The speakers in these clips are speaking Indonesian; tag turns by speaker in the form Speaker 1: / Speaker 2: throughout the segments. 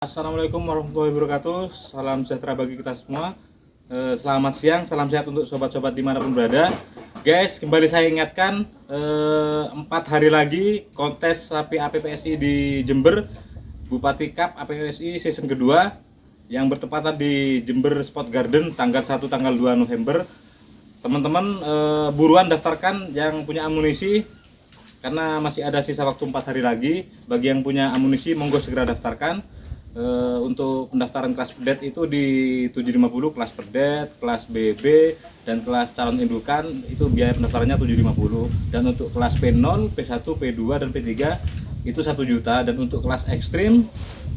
Speaker 1: Assalamualaikum warahmatullahi wabarakatuh. Salam sejahtera bagi kita semua. Selamat siang, salam sehat untuk sobat-sobat dimanapun berada. Guys, kembali saya ingatkan 4 hari lagi kontes sapi APPSI di Jember, Bupati Cup APPSI season kedua yang bertepatan di Jember Sport Garden tanggal 1 tanggal 2 November. Teman-teman buruan daftarkan yang punya amunisi karena masih ada sisa waktu 4 hari lagi. Bagi yang punya amunisi monggo segera daftarkan. Untuk pendaftaran kelas pedet itu di 750 kelas pedet, kelas BB dan kelas calon indukan itu biaya pendaftarannya 750, dan untuk kelas P0, P1, P2 dan P3 itu 1 juta, dan untuk kelas ekstrim,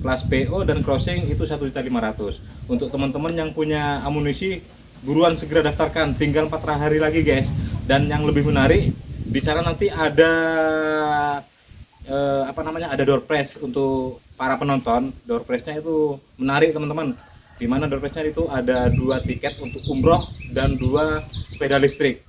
Speaker 1: kelas PO dan crossing itu 1.500.000. Untuk teman-teman yang punya amunisi buruan segera daftarkan, tinggal 4 hari lagi guys. Dan yang lebih menarik di sana nanti ada ada door prize untuk para penonton. Door prize-nya itu menarik teman-teman, dimana door prize-nya itu ada 2 tiket untuk umroh dan 2 sepeda listrik.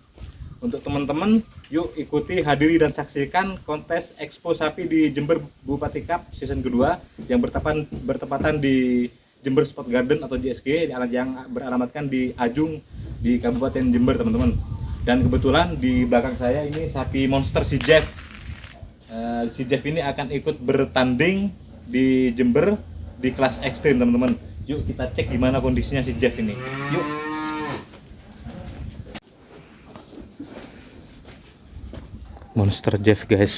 Speaker 1: Untuk teman-teman yuk ikuti, hadiri dan saksikan kontes Expo Sapi di Jember Bupati Cup season kedua yang bertepatan di Jember Sport Garden atau JSG yang beralamatkan di Ajung di Kabupaten Jember teman-teman. Dan kebetulan di belakang saya ini sapi monster si Jeff. Si Jeff ini akan ikut bertanding di Jember di kelas ekstrim teman-teman. Yuk kita cek gimana kondisinya si Jeff ini. Yuk. Monster Jeff guys.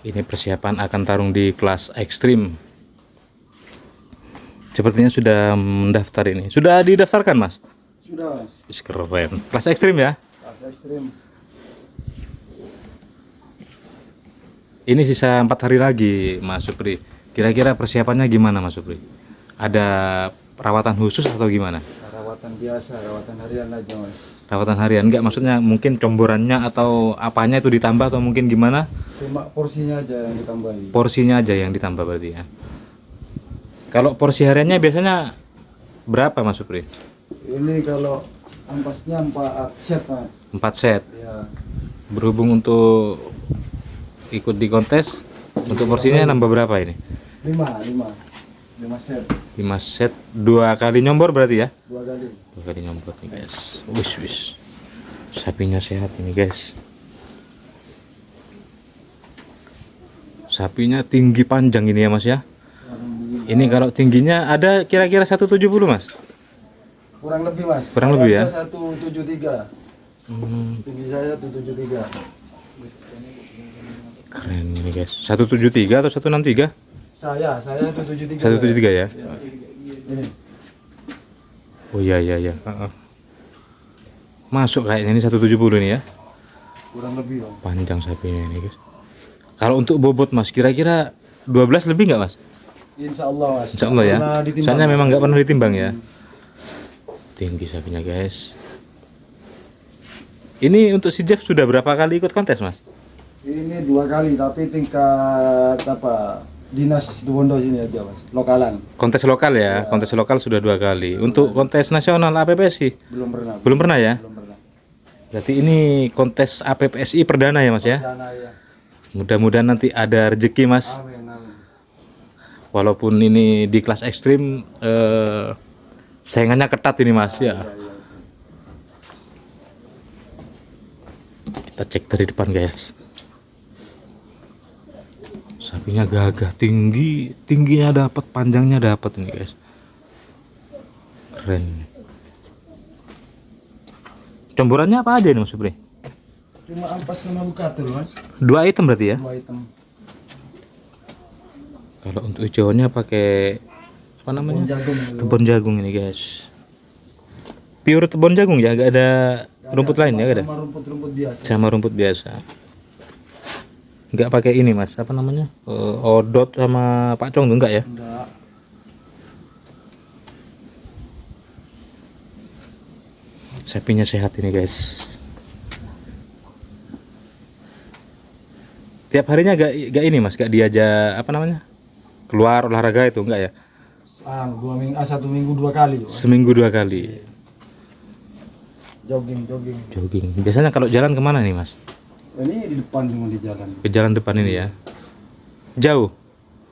Speaker 1: Ini persiapan akan tarung di kelas ekstrim. Sepertinya sudah mendaftar ini. Sudah didaftarkan mas?
Speaker 2: Sudah mas.
Speaker 1: Keren. Kelas ekstrim ya?
Speaker 2: Kelas ekstrim.
Speaker 1: Ini sisa 4 hari lagi Mas Supri. Kira-kira persiapannya gimana Mas Supri? Ada perawatan khusus atau gimana?
Speaker 2: Rawatan biasa, rawatan harian aja mas.
Speaker 1: Rawatan harian enggak, maksudnya mungkin comborannya atau apanya itu ditambah atau mungkin gimana?
Speaker 2: Cuma porsinya aja yang ditambahin.
Speaker 1: Porsinya aja yang ditambah berarti ya. Kalau porsi hariannya biasanya berapa Mas Supri?
Speaker 2: Ini kalau ampasnya 4 set mas.
Speaker 1: 4 set.
Speaker 2: Ya.
Speaker 1: Berhubung untuk ikut di kontes, untuk porsinya nambah berapa ini?
Speaker 2: 5 set.
Speaker 1: 5 set 2 kali nyombor berarti ya?
Speaker 2: 2 kali.
Speaker 1: 2 kali nyombor nih guys. Wis. Sapinya sehat ini guys. Sapinya tinggi panjang ini ya mas ya. Ini kalau tingginya ada kira-kira 170 mas?
Speaker 2: Kurang lebih mas.
Speaker 1: Kurang lebih ya?
Speaker 2: 173. Tinggi saya 173.
Speaker 1: Keren ini guys. 173 atau 163?
Speaker 2: Saya 173.
Speaker 1: 173 ya?
Speaker 2: Ini.
Speaker 1: Oh iya. Masuk kayaknya ini 170 nih ya.
Speaker 2: Kurang lebih bang.
Speaker 1: Panjang sapinya ini guys. Kalau untuk bobot mas, kira-kira 12 lebih nggak mas?
Speaker 2: Insya Allah mas.
Speaker 1: Insya Allah ya. Soalnya memang nggak pernah ditimbang ya. Tinggi sapinya guys. Ini untuk si Jeff sudah berapa kali ikut kontes mas?
Speaker 2: Ini 2 kali, tapi tingkat dinas Duwondo sini aja mas, lokalan.
Speaker 1: Kontes lokal ya, kontes lokal sudah 2 kali. Untuk kontes nasional APPSI
Speaker 2: Belum pernah.
Speaker 1: belum pernah ya?
Speaker 2: Belum pernah.
Speaker 1: Berarti ini kontes APPSI perdana ya mas ya?
Speaker 2: Dana, ya.
Speaker 1: Mudah-mudahan nanti ada rezeki mas.
Speaker 2: Amin, amin.
Speaker 1: Walaupun ini di kelas ekstrim, saingannya ketat ini mas ya.
Speaker 2: Iya.
Speaker 1: Kita cek dari depan guys. Sapinya gagah, tingginya dapat, panjangnya dapat ini guys. Keren. Comborannya apa aja ini mas Supri?
Speaker 2: Cuma ampas sama bukatul mas.
Speaker 1: 2 item berarti ya?
Speaker 2: 2 item.
Speaker 1: Kalau untuk hijauannya pakai apa namanya? Tebon jagung ini guys. Pure tebon jagung ya, gak ada rumput lain ya? Gak ada?
Speaker 2: Sama rumput-rumput biasa.
Speaker 1: Sama rumput biasa. Enggak pakai ini mas, apa namanya? Odot sama pacong tuh enggak ya?
Speaker 2: Enggak.
Speaker 1: Sapinya sehat ini guys. Tiap harinya gak ini mas, gak diajak apa namanya? Keluar olahraga itu enggak ya?
Speaker 2: 1 minggu 2 kali. Mas.
Speaker 1: Seminggu 2 kali.
Speaker 2: Jogging.
Speaker 1: Biasanya kalau jalan kemana nih mas?
Speaker 2: Ini di depan, cuma di jalan.
Speaker 1: Ke jalan depan ini ya. Jauh.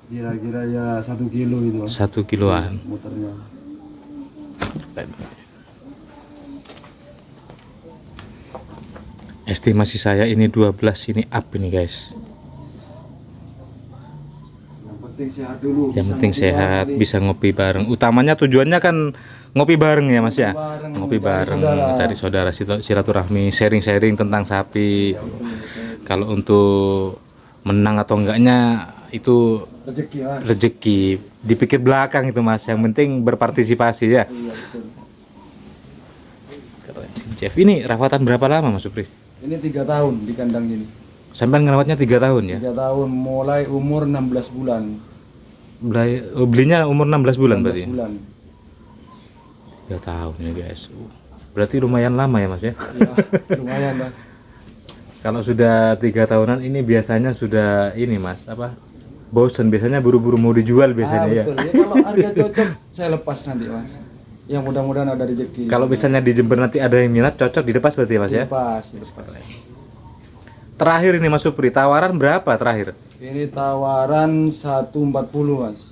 Speaker 2: Kira-kira ya 1 kilo itu Mas.
Speaker 1: 1 kiloan.
Speaker 2: Muternya.
Speaker 1: Estimasi saya ini 12 ini up ini guys.
Speaker 2: Yang penting sehat dulu.
Speaker 1: Yang
Speaker 2: bisa
Speaker 1: penting
Speaker 2: ngopi
Speaker 1: sehat,
Speaker 2: bareng,
Speaker 1: bisa ngopi bareng. Utamanya tujuannya kan ngopi bareng ya Mas ya.
Speaker 2: bareng,
Speaker 1: Ngopi
Speaker 2: mencari
Speaker 1: bareng,
Speaker 2: saudara.
Speaker 1: cari saudara, silaturahmi, sharing-sharing tentang sapi. Kalau untuk menang atau enggaknya itu
Speaker 2: rezeki Mas.
Speaker 1: rezeki, dipikir belakang itu Mas. Yang penting berpartisipasi ya.
Speaker 2: Iya betul.
Speaker 1: Keren si Jeff. Ini rawatan berapa lama Mas Supri?
Speaker 2: Ini 3 tahun di kandang ini.
Speaker 1: Sampai ngerawatnya 3 tahun ya?
Speaker 2: 3 tahun mulai umur 16 bulan.
Speaker 1: Belinya umur 16 bulan
Speaker 2: 16
Speaker 1: berarti?
Speaker 2: bulan.
Speaker 1: 3 tahun ya guys. Berarti lumayan lama ya Mas ya?
Speaker 2: Iya, lumayan Mas.
Speaker 1: Kalau sudah 3 tahunan ini biasanya sudah ini Mas, apa? Bosen, biasanya buru-buru mau dijual biasanya ya.
Speaker 2: Betul. Ya, kalau harga cocok saya lepas nanti Mas. Yang mudah-mudahan ada rezeki.
Speaker 1: Kalau misalnya di Jember nanti ada yang minat, cocok dilepas berarti Mas ya?
Speaker 2: lepas.
Speaker 1: Terakhir ini Mas Supri, tawaran berapa terakhir?
Speaker 2: Ini tawaran 140 Mas.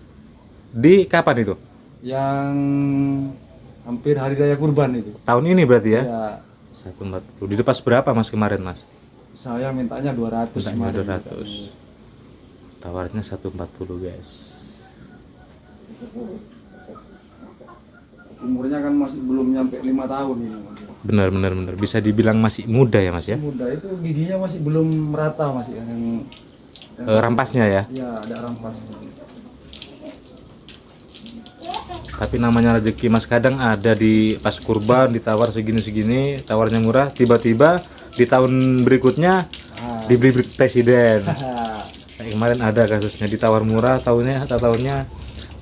Speaker 1: Di kapan itu?
Speaker 2: Yang hampir hari raya kurban itu.
Speaker 1: Tahun ini berarti ya?
Speaker 2: Ya,
Speaker 1: 140. Dilepas berapa Mas kemarin Mas?
Speaker 2: saya mintanya 200
Speaker 1: Mintanya
Speaker 2: kemarin.
Speaker 1: 200. Tawarnya 140 guys.
Speaker 2: Umurnya kan masih belum nyampe 5 tahun ini Mas.
Speaker 1: Benar. Bisa dibilang masih muda ya Mas ya?
Speaker 2: Muda itu giginya masih belum merata masih yang
Speaker 1: Rampasnya ya?
Speaker 2: ya ada rampas.
Speaker 1: Tapi namanya rezeki Mas, kadang ada di pas kurban ditawar segini-segini, tawarnya murah, tiba-tiba di tahun berikutnya dibeli presiden. Kayak kemarin ada kasusnya ditawar murah tahunnya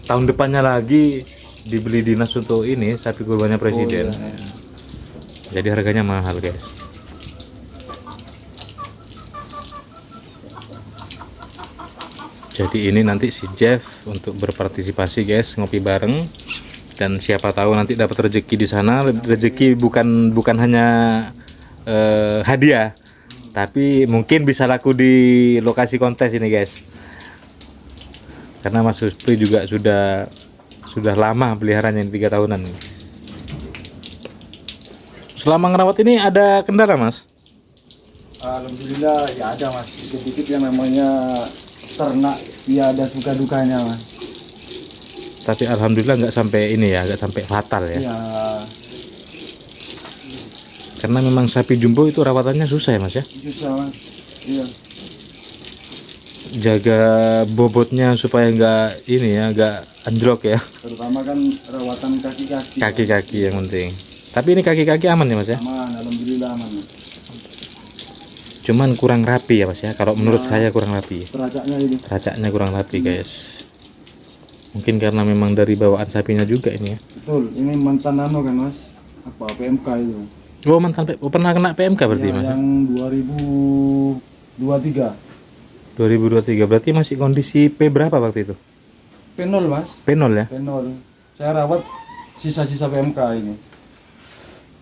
Speaker 1: tahun depannya lagi dibeli dinas untuk ini sapi kurbannya presiden.
Speaker 2: iya.
Speaker 1: Jadi harganya mahal guys. Jadi ini nanti si Jeff untuk berpartisipasi guys, ngopi bareng, dan siapa tahu nanti dapat rezeki di sana. Rezeki bukan hanya hadiah, tapi mungkin bisa laku di lokasi kontes ini guys. Karena Mas Supri juga sudah lama peliharanya ini 3 tahunan. Selama ngerawat ini ada kendala Mas?
Speaker 2: Alhamdulillah ya ada Mas. Sedikit yang namanya ternak ya ada suka dukanya Mas.
Speaker 1: Tapi alhamdulillah nggak sampai ini ya, nggak sampai fatal ya.
Speaker 2: Ya
Speaker 1: Karena memang sapi jumbo itu rawatannya susah ya Mas ya.
Speaker 2: susah Mas. Iya.
Speaker 1: Jaga bobotnya supaya nggak ini ya, nggak anjlok ya.
Speaker 2: Terutama kan rawatan kaki-kaki.
Speaker 1: Kaki-kaki yang penting. Tapi ini kaki-kaki aman ya Mas ya.
Speaker 2: Aman, alhamdulillah aman. Mas.
Speaker 1: Cuman kurang rapi ya Mas ya. Kalau menurut saya kurang rapi.
Speaker 2: Teracaknya itu.
Speaker 1: Racaknya kurang rapi guys. Mungkin karena memang dari bawaan sapinya juga ini ya.
Speaker 2: Betul, ini mantan kan Mas. Apa PMK itu.
Speaker 1: Oh mantan pernah kena PMK berarti
Speaker 2: Ya,
Speaker 1: Mas?
Speaker 2: yang 2023.
Speaker 1: 2023 berarti masih kondisi P berapa waktu itu?
Speaker 2: P0 Mas.
Speaker 1: P0 ya?
Speaker 2: P0. Saya rawat sisa-sisa PMK ini.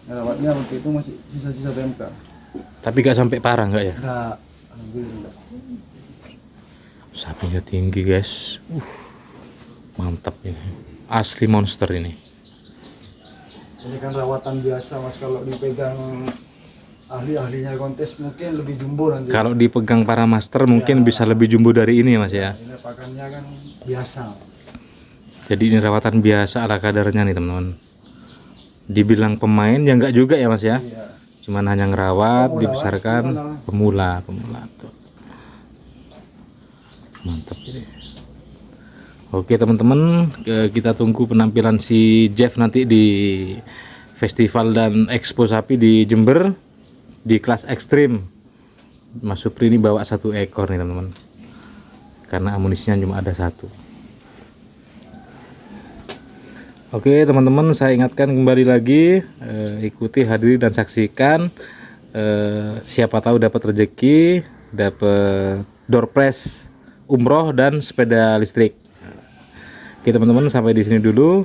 Speaker 2: Rawatnya waktu itu masih sisa-sisa PMK.
Speaker 1: Tapi gak sampai parah nggak ya?
Speaker 2: Enggak, alhamdulillah.
Speaker 1: Sapinya tinggi guys. Mantap ini. Asli monster ini.
Speaker 2: Ini kan rawatan biasa Mas, kalau dipegang ahli-ahlinya kontes mungkin lebih jumbo nanti.
Speaker 1: Kalau dipegang para master mungkin bisa lebih jumbo dari ini Mas ya.
Speaker 2: Ini pakannya kan biasa.
Speaker 1: Jadi ini rawatan biasa ala kadarnya nih teman-teman. Dibilang pemain ya enggak juga ya Mas ya.
Speaker 2: Iya.
Speaker 1: Cuman hanya ngerawat,
Speaker 2: Pemula,
Speaker 1: dibesarkan,
Speaker 2: Mas.
Speaker 1: pemula tuh. Mantap ini. Oke teman-teman, kita tunggu penampilan si Jeff nanti di festival dan expo sapi di Jember di kelas ekstrim. Mas Supri ini bawa 1 ekor nih teman-teman, karena amunisinya cuma ada 1. Oke teman-teman, saya ingatkan kembali lagi, ikuti, hadiri dan saksikan. Siapa tahu dapat rezeki, dapat door prize umroh dan sepeda listrik. Oke teman-teman, sampai di sini dulu.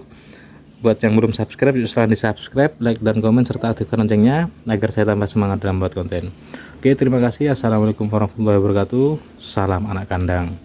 Speaker 1: Buat yang belum subscribe, silahkan di subscribe, like dan komen serta aktifkan loncengnya agar saya tambah semangat dalam buat konten. Oke, terima kasih. Assalamualaikum warahmatullahi wabarakatuh. Salam anak kandang.